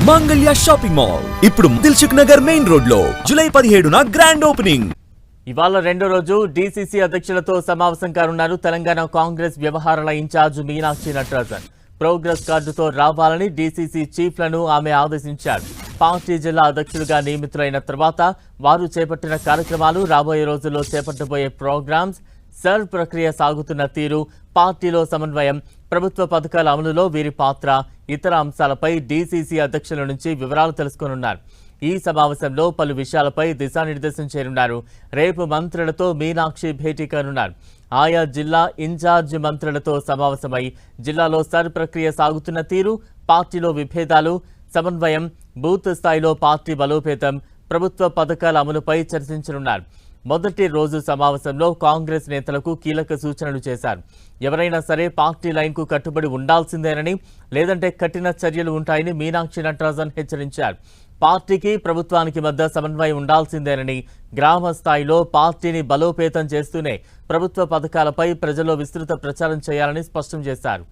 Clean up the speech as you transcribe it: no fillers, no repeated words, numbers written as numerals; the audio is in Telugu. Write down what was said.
మాంగళ్య షాపింగ్ మాల్ ఇప్పుడు దిల్సుఖ్ నగర్ మెయిన్ రోడ్ లో జూలై 17న గ్రాండ్ ఓపెనింగ్. ఇవాళ రెండో రోజు డీసీసీ అధ్యక్షులతో సమావేశం కానున్నారు తెలంగాణ కాంగ్రెస్ వ్యవహారాల ఇన్ఛార్జ్ మీనాక్షి నటరాజన్. ప్రోగ్రెస్ కార్డుతో రావాలని డీసీసీ చీఫ్లను ఆమె ఆదేశించారు. పార్టీ జిల్లా అధ్యక్షులుగా నియమితులైన తర్వాత వారు చేపట్టిన కార్యక్రమాలు, రాబోయే రోజుల్లో చేపట్టబోయే ప్రోగ్రామ్స్, సర్వ్ ప్రక్రియ సాగుతున్న తీరు, పార్టీలో సమన్వయం, ప్రభుత్వ పథకాల అమలులో వీరి పాత్ర, ఇతర అంశాలపై డీసీసీ అధ్యక్షుల నుంచి వివరాలు తెలుసుకోనున్నారు. ఈ సమావేశంలో పలు విషయాలపై దిశానిర్దేశం చేయనున్నారు. రేపు మంత్రులతో మీనాక్షి భేటీ కానున్నారు. ఆయా జిల్లా ఇన్ఛార్జ్ మంత్రులతో సమావేశమై జిల్లాలో సర్ ప్రక్రియ సాగుతున్న తీరు, పార్టీలో విభేదాలు, సమన్వయం, బూత్ స్థాయిలో పార్టీ బలోపేతం, ప్రభుత్వ పథకాల అమలుపై చర్చించనున్నారు. మొదటి రోజు సమావేశంలో కాంగ్రెస్ నేతలకు కీలక సూచనలు చేశారు. ఎవరైనా సరే పార్టీ లైన్కు కట్టుబడి ఉండాల్సిందేనని, లేదంటే కఠిన చర్యలు ఉంటాయని మీనాక్షి నటరాజన్ హెచ్చరించారు. పార్టీకి ప్రభుత్వానికి మధ్య సమన్వయం ఉండాల్సిందేనని, గ్రామ స్థాయిలో పార్టీని బలోపేతం చేస్తూనే ప్రభుత్వ పథకాలపై ప్రజల్లో విస్తృత ప్రచారం చేయాలని స్పష్టం చేశారు.